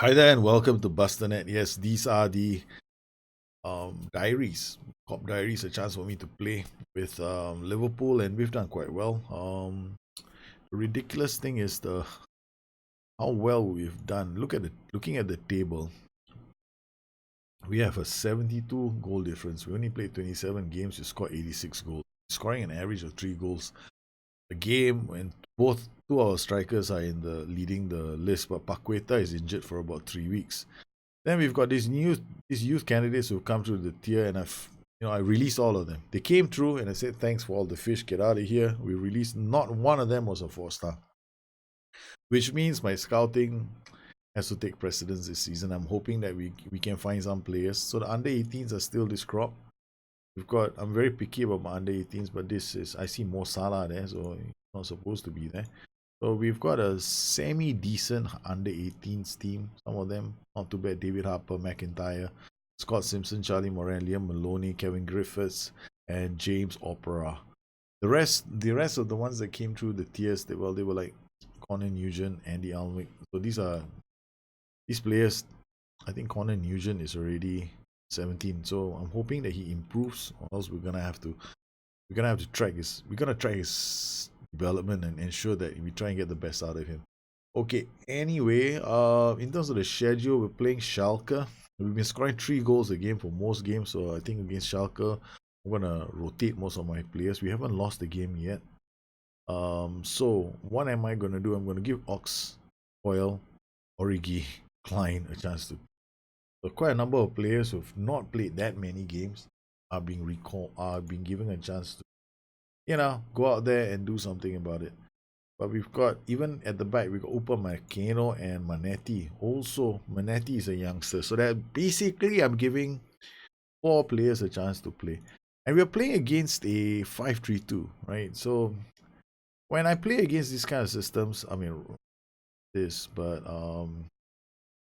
Hi there and welcome to Bustthenet. Yes, these are the diaries, Cop Diaries, a chance for me to play with Liverpool, and we've done quite well. The ridiculous thing is the how well we've done. Looking at the table, we have a 72 goal difference. We only played 27 games. We scored 86 goals, scoring an average of 3 goals a game. And both two of our strikers are in the leading the list, but Paqueta is injured for about 3 weeks. Then we've got these youth candidates who've come through the tier, and I released all of them. They came through, and I said thanks for all the fish. Get out of here. We released. Not one of them was a 4-star, which means my scouting has to take precedence this season. I'm hoping that we can find some players. So the under 18s are still this crop. I'm very picky about my under 18s, but I see Mo Salah there, so he's not supposed to be there. So we've got a semi-decent under 18s team. Some of them not too bad. David Harper, McIntyre, Scott Simpson, Charlie Moran, Liam Maloney, Kevin Griffiths, and James Opera. The rest of the ones that came through the tiers, they were like Connor Nugent, Andy Alnwick. So these players. I think Connor Nugent is already 17. So I'm hoping that he improves, or else we're gonna have to track his development and ensure that we try and get the best out of him. Okay, anyway, in terms of the schedule, we're playing Schalke. We've been scoring 3 goals a game for most games, so I think against Schalke, I'm gonna rotate most of my players. We haven't lost the game yet. So what am I gonna do? I'm gonna give Ox, Coyle, Origi, Klein a chance to. So quite a number of players who've not played that many games are being given a chance to go out there and do something about it. But we've got, even at the back, we've got Upamecano and Manetti. Also, Manetti is a youngster. So that basically I'm giving 4 players a chance to play. And we're playing against a 5-3-2, right? So when I play against these kind of systems, when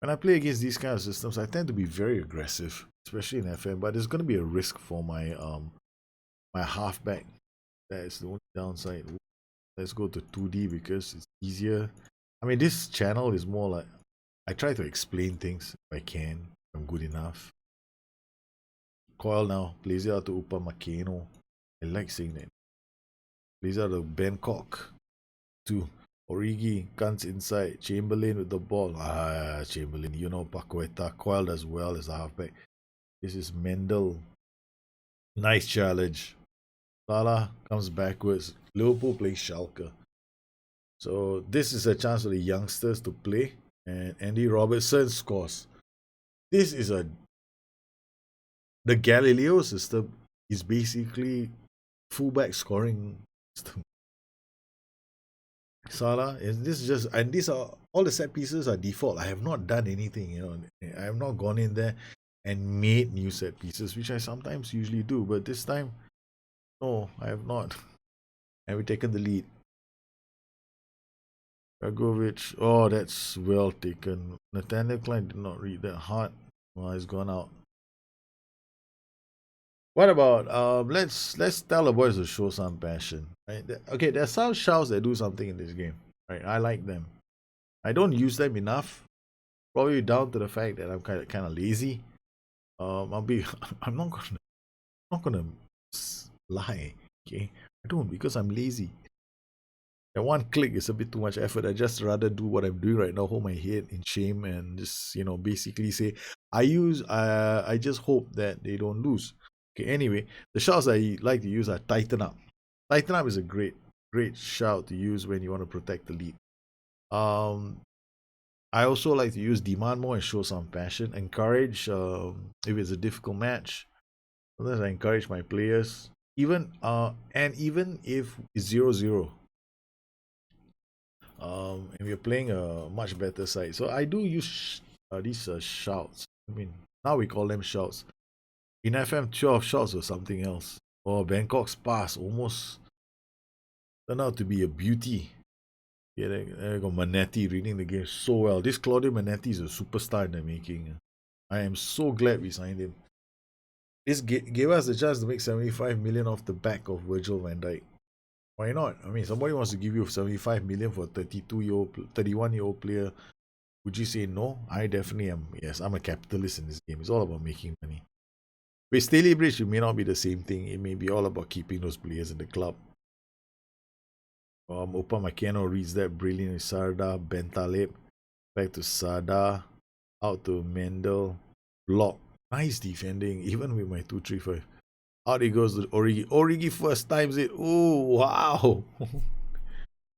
I play against these kind of systems, I tend to be very aggressive, especially in FM. But there's going to be a risk for my halfback. That is the only downside. Let's go to 2D because it's easier. This channel is more like I try to explain things if I can. I'm good enough. Coil now plays it out to Upamecano. I like saying that. Plays out to Bangkok to Origi, guns inside. Chamberlain with the ball. Chamberlain, Paqueta. Coil does well as a halfback. This is Mendel. Nice challenge. Salah comes backwards. Liverpool plays Schalke. So this is a chance for the youngsters to play. And Andy Robertson scores. The Galileo system is basically fullback scoring system. Salah, these are all the set pieces are default. I have not done anything, I have not gone in there and made new set pieces, which I sometimes usually do, but this time, no, I have not. Have we taken the lead? Dragovic, oh, that's well taken. Nathaniel Klein did not read that hard. Well, he's gone out. What about let's tell the boys to show some passion, right? Okay, there are some shouts that do something in this game, right? I like them. I don't use them enough, probably down to the fact that I'm kind of lazy. I'm not gonna lie, okay? I don't, because I'm lazy. That one click is a bit too much effort. I just rather do what I'm doing right now, hold my head in shame and just basically say I just hope that they don't lose. Okay, anyway, the shouts I like to use are tighten up. Tighten up is a great shout to use when you want to protect the lead. I also like to use demand more and show some passion. Encourage if it's a difficult match. Sometimes I encourage my players, even if it's 0-0. And we're playing a much better side. So I do use these shouts. Now we call them shouts. In FM, 12 shouts or something else. Or Bangkok's pass almost turned out to be a beauty. Yeah, there got Manetti reading the game so well. This Claudio Manetti is a superstar in the making. I am so glad we signed him. This gave us the chance to make 75 million off the back of Virgil van Dijk. Why not? Somebody wants to give you 75 million for a 31-year-old player Would you say no? I definitely am. Yes, I'm a capitalist in this game. It's all about making money. With Staley Bridge, it may not be the same thing. It may be all about keeping those players in the club. Opa Makeno reads that brilliant. Sarda, Bentaleb, back to Sada, out to Mendel, block. Nice defending, even with my 2-3-5. Out he goes to Origi. Origi first times it. Oh, wow.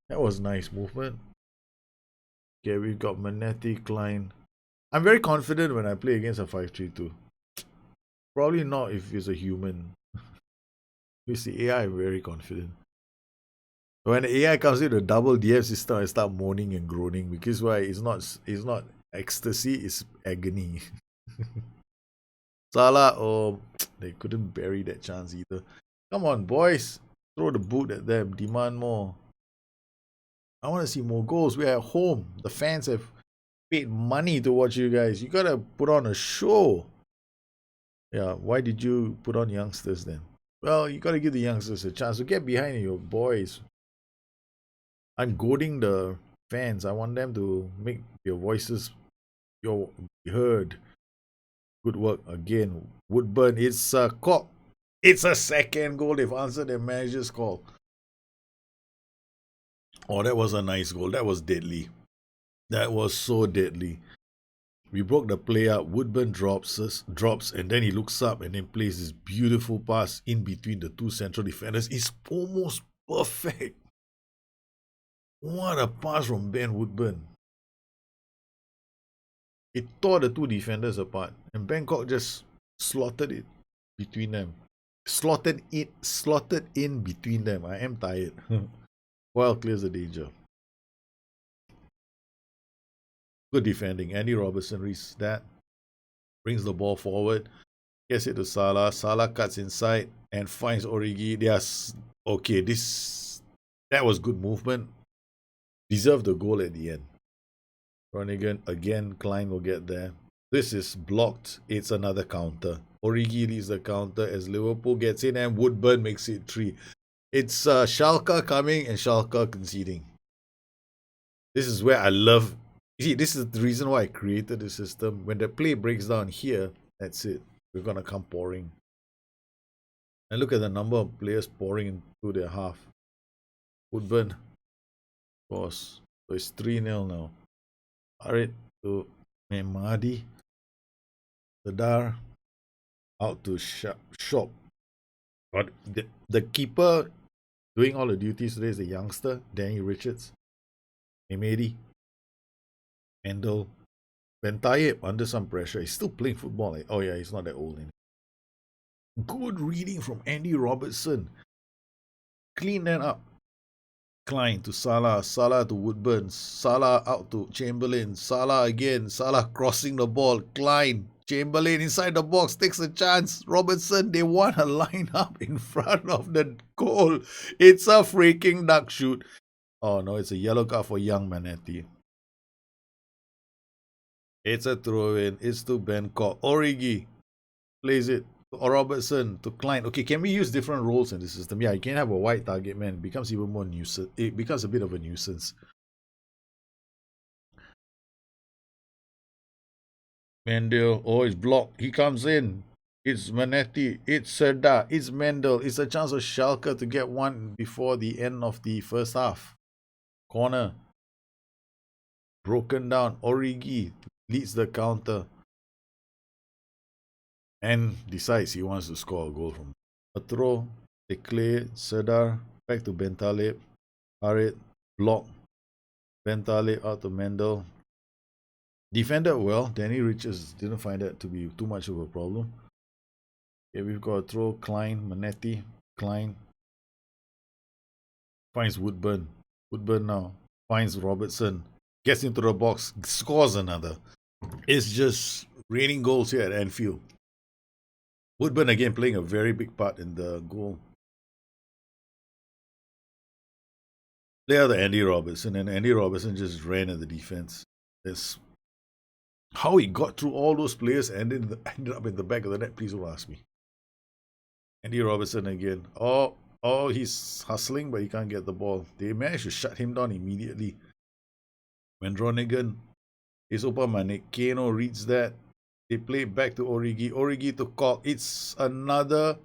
That was nice movement. Okay, we've got Manetti, Klein. I'm very confident when I play against a 5-3-2. Probably not if it's a human. With the AI, I'm very confident. When the AI comes in the double DF system, I start moaning and groaning because why? It's not ecstasy, it's agony. Salah, oh, they couldn't bury that chance either. Come on, boys. Throw the boot at them. Demand more. I want to see more goals. We're at home. The fans have paid money to watch you guys. You gotta put on a show. Yeah, why did you put on youngsters then? Well, you gotta give the youngsters a chance to get behind your boys. I'm goading the fans. I want them to make your voices heard. Good work again. Woodburn, it's a call. It's a second goal. They've answered their manager's call. Oh, that was a nice goal. That was deadly. That was so deadly. We broke the play up. Woodburn drops, and then he looks up and then plays this beautiful pass in between the two central defenders. It's almost perfect. What a pass from Ben Woodburn. It tore the two defenders apart, and Bangkok just slotted it between them. Slotted in between them. I am tired. Well, clears the danger. Good defending. Andy Robertson reads that. Brings the ball forward. Gets it to Salah. Salah cuts inside and finds Origi. Okay, that was good movement. Deserved the goal at the end. Groningen again. Klein will get there. This is blocked. It's another counter. Origi leads the counter as Liverpool gets in and Woodburn makes it 3. It's Schalke coming and Schalke conceding. This is where I love. You see, this is the reason why I created the system. When the play breaks down here, that's it. We're gonna come pouring. And look at the number of players pouring into their half. Woodburn, of course. So it's 3-0 now. Alright, to Memadi. Sadar. Out to Shop. But the keeper doing all the duties today is the youngster, Danny Richards. Memadi. Mendel. Bentayeb under some pressure. He's still playing football. Oh yeah, he's not that old anymore. Good reading from Andy Robertson. Clean that up. Klein to Salah. Salah to Woodburn. Salah out to Chamberlain. Salah again. Salah crossing the ball. Klein. Chamberlain inside the box. Takes a chance. Robertson, they want to line up in front of the goal. It's a freaking duck shoot. Oh no, it's a yellow card for young Manetti. It's a throw-in. It's to Bangkok. Origi plays it to Robertson, to Klein. Okay, can we use different roles in the system? Yeah, you can have a wide target man. It becomes even more nuisance. It becomes a bit of a nuisance. Mendel, oh, it's blocked. He comes in. It's Manetti. It's Serda. It's Mendel. It's a chance of Schalke to get one before the end of the first half. Corner. Broken down. Origi leads the counter and decides he wants to score a goal from a throw. Declare, Serdar, back to Bentaleb, Harit, block, Bentaleb out to Mendel. Defended well. Danny Richards didn't find that to be too much of a problem. Okay, we've got a throw, Klein, Manetti, Klein finds Woodburn. Woodburn now finds Robertson, gets into the box, scores another. It's just raining goals here at Anfield. Woodburn again playing a very big part in the goal. They are the Andy Robertson, and Andy Robertson just ran at the defense. That's how he got through all those players and ended up in the back of the net. Please don't ask me. Andy Robertson again. Oh, he's hustling, but he can't get the ball. They managed to shut him down immediately. When Groningen It's open Manik. Kano reads that. They play back to Origi. Origi to Kok. It's another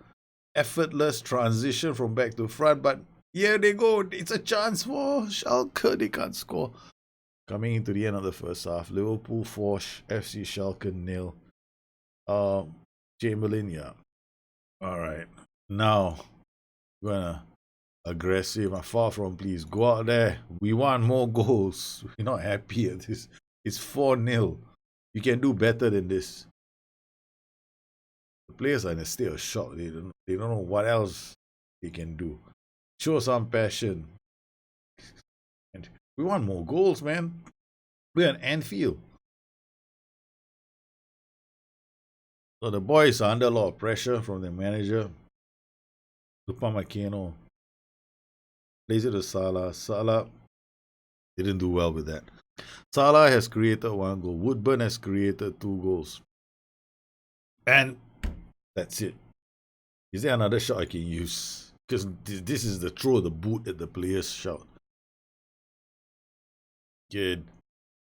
effortless transition from back to front. But here they go. It's a chance for Schalke. They can't score. Coming into the end of the first half. Liverpool 4, FC Schalke 0. Chamberlain, yeah. Alright. Now, we're gonna aggressive and far from please. Go out there. We want more goals. We're not happy at this. It's 4-0. You can do better than this. The players are in a state of shock. They don't know what else they can do. Show some passion. And we want more goals, man. We're an Anfield. So the boys are under a lot of pressure from their manager. Upamecano plays it to Salah. Salah didn't do well with that. Salah has created 1 goal. Woodburn has created 2 goals. And that's it. Is there another shot I can use? Because this is the throw the boot at the player's shot. Kid,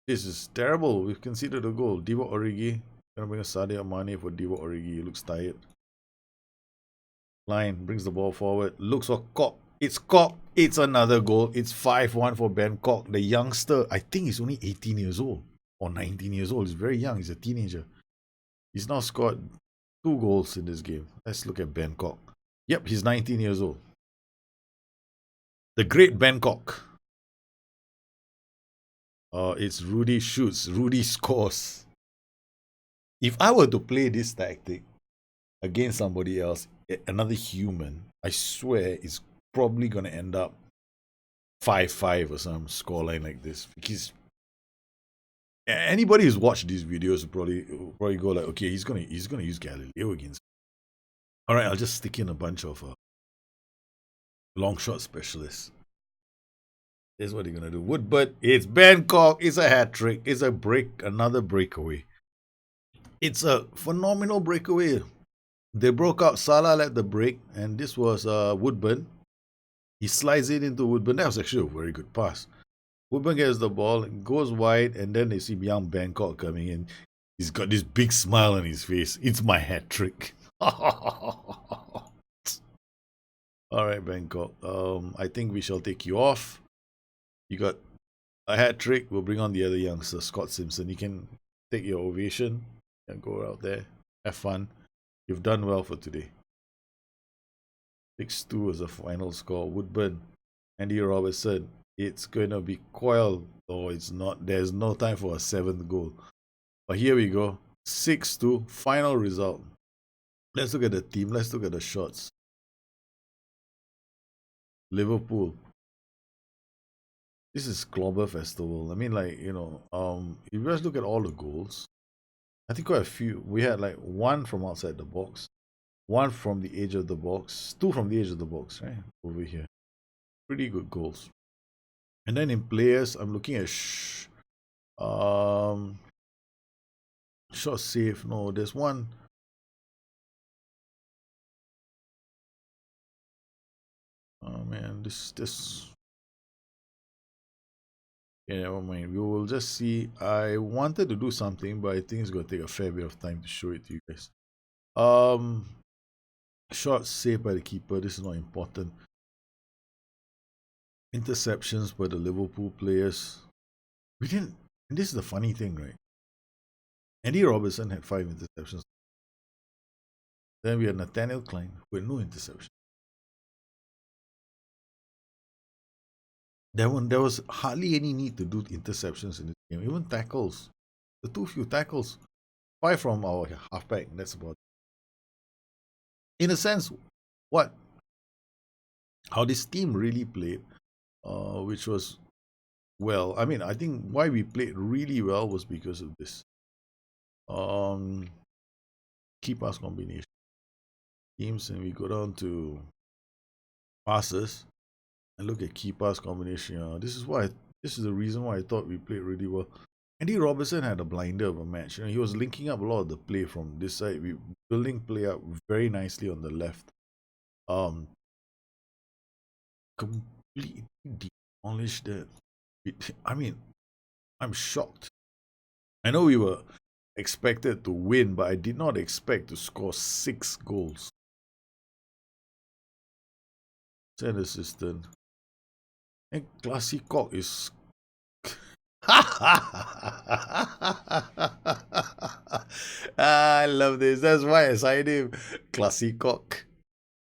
this is terrible. We've conceded a goal. Divock Origi. Gonna bring a Sadio Mane for Divock Origi. He looks tired. Line brings the ball forward. Looks for Kok. It's Kok. It's another goal. It's 5-1 for Bangkok. The youngster, I think he's only 18 years old or 19 years old. He's very young. He's a teenager. He's now scored 2 goals in this game. Let's look at Bangkok. Yep, he's 19 years old. The great Bangkok. It's Rudy shoots. Rudy scores. If I were to play this tactic against somebody else, another human, I swear it's probably going to end up 5-5 or some scoreline like this. Because anybody who's watched these videos will probably go like, okay, he's gonna use Galileo against me. All right, I'll just stick in a bunch of long shot specialists. Here's what they're gonna do. Woodburn, it's Bangkok. It's a hat trick. It's another breakaway. It's a phenomenal breakaway. They broke out. Salah led the break, and this was Woodburn. He slides it into Woodburn. That was actually a very good pass. Woodburn gets the ball, goes wide, and then they see young Bangkok coming in. He's got this big smile on his face. It's my hat trick. All right, Bangkok. I think we shall take you off. You got a hat trick. We'll bring on the other youngster, Scott Simpson. You can take your ovation and go out there. Have fun. You've done well for today. 6-2 is the final score. Woodburn, Andy Robertson. It's going to be Coyle. Oh, it's not. There's no time for a 7th goal. But here we go. 6-2. Final result. Let's look at the team. Let's look at the shots. Liverpool. This is Clobber Festival. I mean, like, you know, if you guys look at all the goals, I think quite a few. We had like 1 from outside the box, 1 from the edge of the box, 2 from the edge of the box, right? Over here. Pretty good goals. And then in players, I'm looking at shot save. No, there's one. Oh man, this. Yeah, never mind. We will just see. I wanted to do something, but I think it's gonna take a fair bit of time to show it to you guys. Shot saved by the keeper. This is not important. Interceptions by the Liverpool players. We didn't. And this is the funny thing, right? Andy Robertson had 5 interceptions. Then we had Nathaniel Klein with no interception. There was hardly any need to do interceptions in this game. Even tackles. The too few tackles. 5 from our halfback. That's about it. In a sense, how this team really played, which was well. I mean, I think why we played really well was because of this. Key pass combination. Teams, and we go down to passes and look at key pass combination. This is the reason why I thought we played really well. Andy Robertson had a blinder of a match. He was linking up a lot of the play from this side. We building play up very nicely on the left. Completely demolished that. I mean, I'm shocked. I know we were expected to win, but I did not expect to score 6 goals. Send assistant. And Classy Cock is. I love this. That's why I signed him. Classy Cock.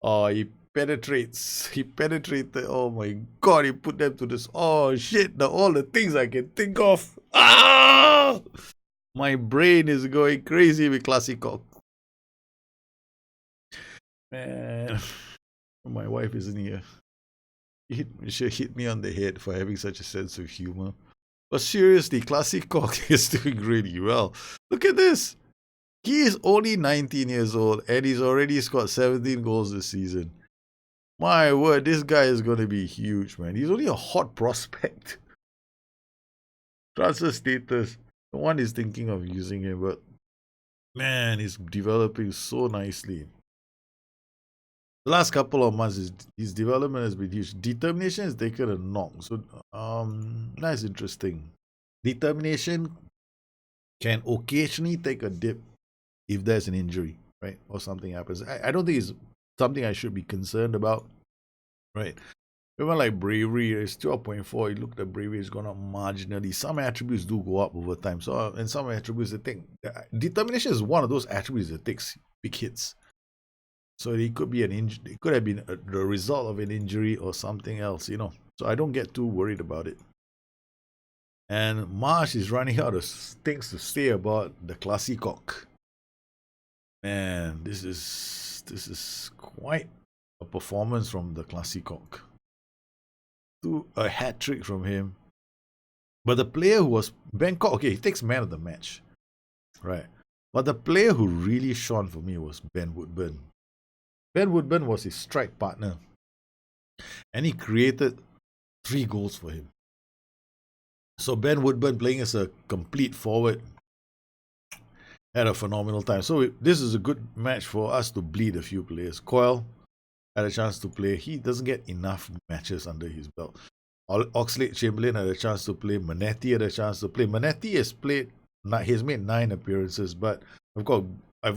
Oh, he penetrates. He penetrated. Oh my god, he put them to this. Oh shit, all the things I can think of. Ah! My brain is going crazy with Classy Cock. Man, my wife isn't here. She hit me on the head for having such a sense of humor. But seriously, Classy Cock is doing really well. Look at this. He is only 19 years old and he's already scored 17 goals this season. My word, this guy is going to be huge, man. He's only a hot prospect. Transfer status. No one is thinking of using him, but man, he's developing so nicely. The last couple of months, his development has been huge. Determination has taken a knock. So, that's interesting. Determination can occasionally take a dip if there's an injury, right? Or something happens. I don't think it's something I should be concerned about, right? Even like bravery, it's 12.4. You look at bravery, it's gone up marginally. Some attributes do go up over time. So, and some attributes that take determination is one of those attributes that takes big hits. So it could be an injury. It could have been the result of an injury or something else, So I don't get too worried about it. And Marsh is running out of things to say about the Classy Cock. Man, this is quite a performance from the Classy Cock. A hat trick from him. But the player who was Bangkok, okay, he takes man of the match, right? But the player who really shone for me was Ben Woodburn. Ben Woodburn was his strike partner, and he created 3 goals for him. So Ben Woodburn, playing as a complete forward, had a phenomenal time. So this is a good match for us to bleed a few players. Coyle had a chance to play. He doesn't get enough matches under his belt. Oxlade-Chamberlain had a chance to play. Manetti had a chance to play. Manetti has made 9 appearances, but I've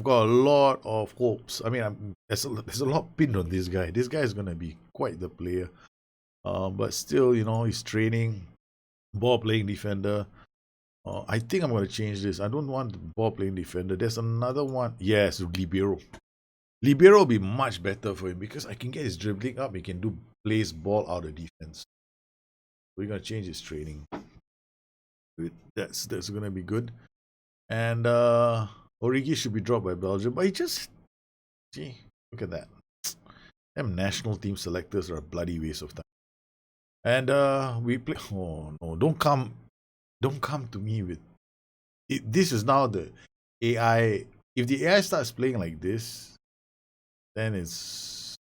got a lot of hopes. I mean, there's a lot pinned on this guy. This guy is going to be quite the player. But still, he's training, ball playing defender. I think I'm going to change this. I don't want the ball playing defender. There's another one. Yes, Libero. Libero will be much better for him because I can get his dribbling up. He can plays ball out of defense. We're going to change his training. That's going to be good. And Origi should be dropped by Belgium. But look at that. Them national team selectors are a bloody waste of time. And we play. Oh no! Don't come to me with it. This is now the AI. If the AI starts playing like this, then it's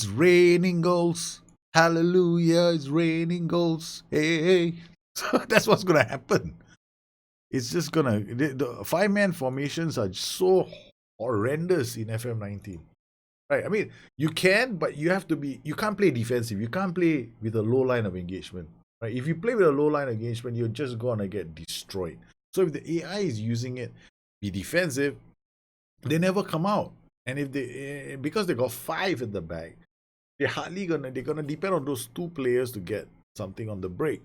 raining goals. Hallelujah! It's raining goals. Hey. So that's what's gonna happen. It's just gonna the 5-man formations are so horrendous in FM19. Right, I mean, you can, but you can't play defensive. You can't play with a low line of engagement. Right? If you play with a low line of engagement, you're just gonna get destroyed. So if the AI is using it, be defensive, they never come out. And if because they got 5 in the back, they're gonna depend on those 2 players to get something on the break.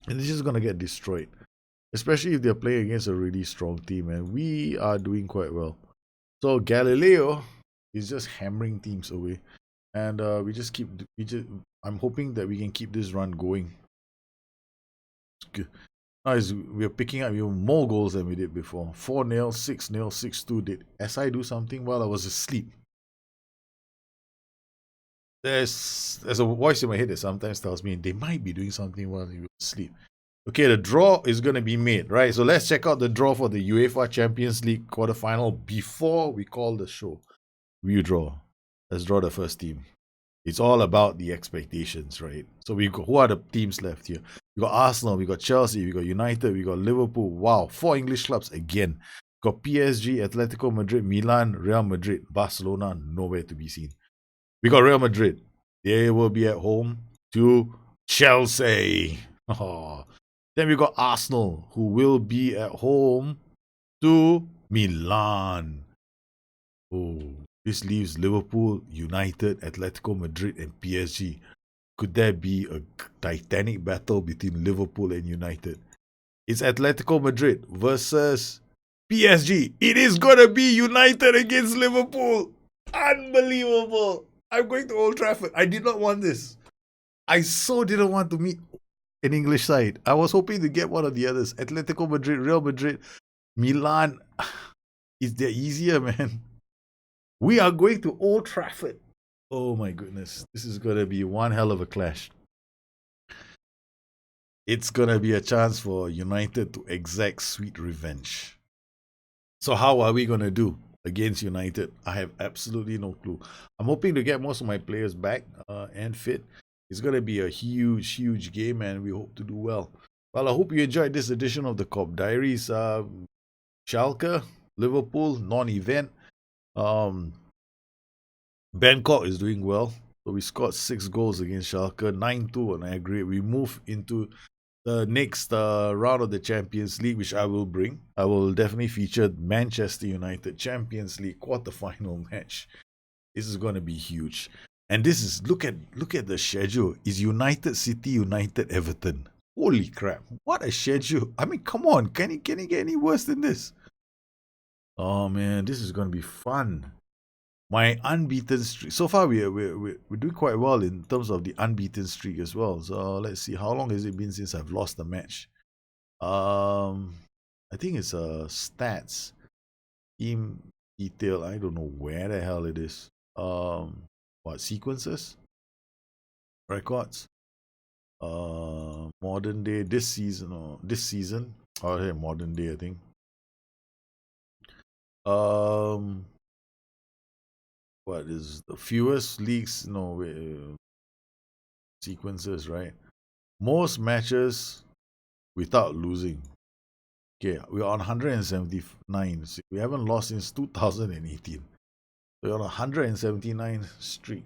And they're just gonna get destroyed. Especially if they're playing against a really strong team, and we are doing quite well. So Galileo is just hammering teams away, and I'm hoping that we can keep this run going. Now we're picking up even more goals than we did before. 4-0, 6-0, 6-2. Did SI do something while I was asleep? There's a voice in my head that sometimes tells me they might be doing something while you were asleep. Okay, the draw is going to be made, right? So let's check out the draw for the UEFA Champions League quarterfinal before we call the show. We draw. Let's draw the first team. It's all about the expectations, right? So who are the teams left here? We got Arsenal, we got Chelsea, we got United, we got Liverpool. Wow, 4 English clubs again. We got PSG, Atletico Madrid, Milan, Real Madrid, Barcelona, nowhere to be seen. We got Real Madrid. They will be at home to Chelsea. Oh, Then we got Arsenal, who will be at home to Milan. Oh, this leaves Liverpool, United, Atletico Madrid, and PSG. Could there be a titanic battle between Liverpool and United? It's Atletico Madrid versus PSG. It is gonna be United against Liverpool. Unbelievable. I'm going to Old Trafford. I did not want this. I so didn't want to meet an English side. I was hoping to get one of the others. Atletico Madrid, Real Madrid, Milan. They're easier, man. We are going to Old Trafford. Oh my goodness. This is gonna be one hell of a clash. It's gonna be a chance for United to exact sweet revenge. So how are we gonna do against United? I have absolutely no clue. I'm hoping to get most of my players back and fit. It's gonna be a huge, huge game, and we hope to do well. Well, I hope you enjoyed this edition of the Cop Diaries. Schalke, Liverpool, non-event. Bangkok is doing well. So we scored 6 goals against Schalke, 9-2 on aggregate. We move into the next round of the Champions League, which I will bring. I will definitely feature Manchester United Champions League quarterfinal match. This is going to be huge. And this is look at the schedule. Is United City, United Everton. Holy crap! What a schedule! I mean, come on, can it get any worse than this? Oh man, this is going to be fun. My unbeaten streak. So far, we're doing quite well in terms of the unbeaten streak as well. So let's see, how long has it been since I've lost a match? I think it's stats, team detail. I don't know where the hell it is. What sequences, records? Modern day this season or this season? Oh, yeah, modern day. I think. What is the fewest leagues? No, sequences, right? Most matches without losing. Okay, we're on 179. We haven't lost since 2018. We're on a 179 streak.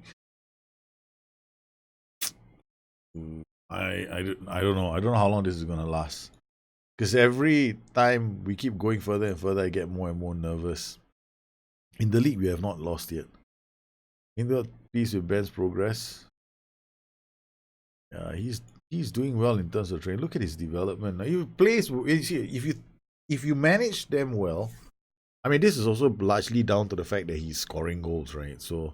I don't know. I don't know how long this is gonna last. Because every time we keep going further and further, I get more and more nervous. In the league, we have not lost yet. In the piece with Ben's progress. Yeah, he's doing well in terms of training. Look at his development. Now, he plays. If you manage them well, I mean, this is also largely down to the fact that he's scoring goals, right? So,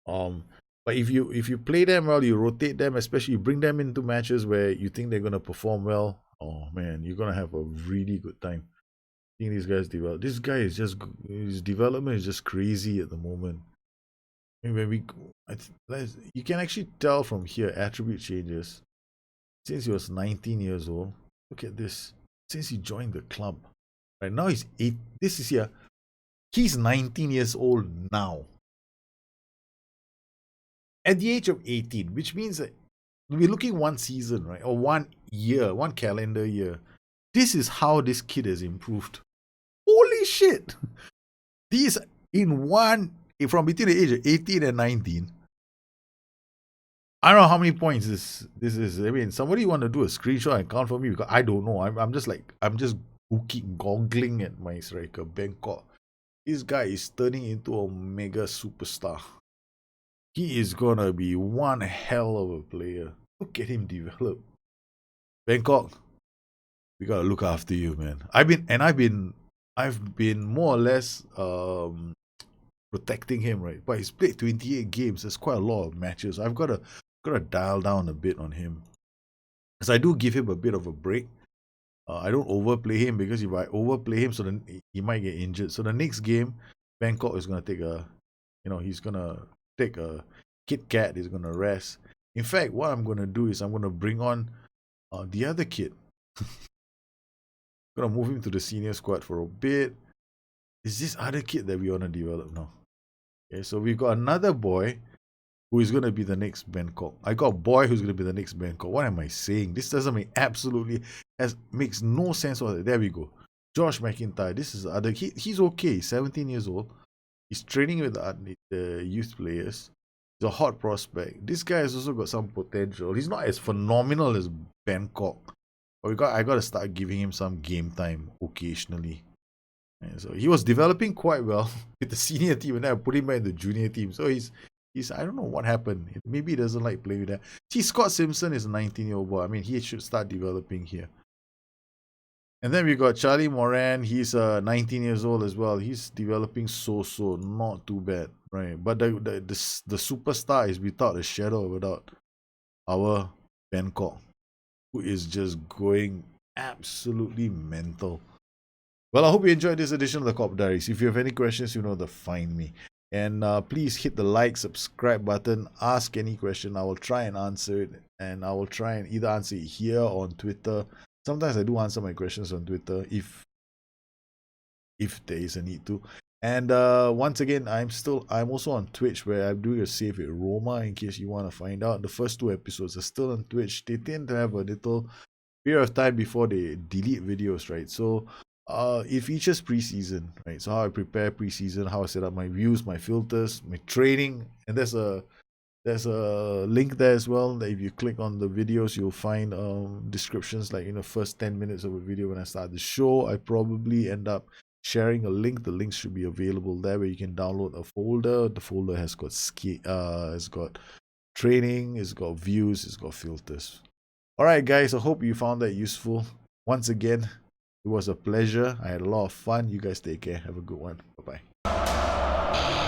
but if you play them well, you rotate them, especially you bring them into matches where you think they're gonna perform well. Oh man, you're gonna have a really good time. Seeing these guys develop. This guy is just his development is just crazy at the moment. I mean, you can actually tell from here attribute changes since he was 19 years old. Look at this. Since he joined the club, right now he's 8. This is here. He's 19 years old now. At the age of 18, which means that we're looking one season, right? Or 1 year, one calendar year. This is how this kid has improved. Holy shit! These in one, from between the age of 18 and 19. I don't know how many points this is. I mean, somebody want to do a screenshot and count for me because I don't know. I'm just goggling at my striker, Bangkok. This guy is turning into a mega superstar. He is gonna be one hell of a player. Look at him develop. Bangkok, we gotta look after you, man. I've been more or less protecting him, right? But he's played 28 games. That's quite a lot of matches. I've gotta dial down a bit on him, because I do give him a bit of a break. I don't overplay him, because if I overplay him, so then he might get injured. So the next game, Bangkok is gonna take he's gonna take a Kit Kat. He's gonna rest. In fact, what I'm gonna do is I'm gonna bring on the other kid. Gonna move him to the senior squad for a bit. Is this other kid that we wanna develop now? Okay, so we've got another boy who is gonna be the next Bangkok. I got a boy who's gonna be the next Bangkok. What am I saying? This doesn't make makes no sense. There we go. Josh McIntyre. This is the other. He's okay. 17 years old. He's training with the youth players. He's a hot prospect. This guy has also got some potential. He's not as phenomenal as Bangkok, I got to start giving him some game time occasionally. And so he was developing quite well with the senior team, and then I put him back in the junior team. So he's I don't know what happened. Maybe he doesn't like playing with that. See, Scott Simpson is a 19-year-old boy. I mean, he should start developing here. And then we got Charlie Moran. He's 19 years old as well. He's developing so not too bad, right? But the superstar is without a shadow of a doubt our Bangkok, who is just going absolutely mental. Well, I hope you enjoyed this edition of the Cop Diaries. If you have any questions, you know to find me. And please hit the like, subscribe button. Ask any question. I will try and answer it. And I will try and either answer it here or on Twitter. Sometimes I do answer my questions on Twitter if there is a need to. And once again, I'm also on Twitch, where I'm doing a save with Roma in case you want to find out. The first 2 episodes are still on Twitch. They tend to have a little period of time before they delete videos, right? So it features preseason, right? So how I prepare preseason, how I set up my views, my filters, my training, and there's a link there as well. That if you click on the videos, you'll find descriptions, like in the first 10 minutes of a video when I start the show. I probably end up sharing a link. The link should be available there, where you can download a folder. The folder has got training, it's got views, it's got filters. All right, guys, I hope you found that useful. Once again, it was a pleasure. I had a lot of fun. You guys take care. Have a good one. Bye-bye.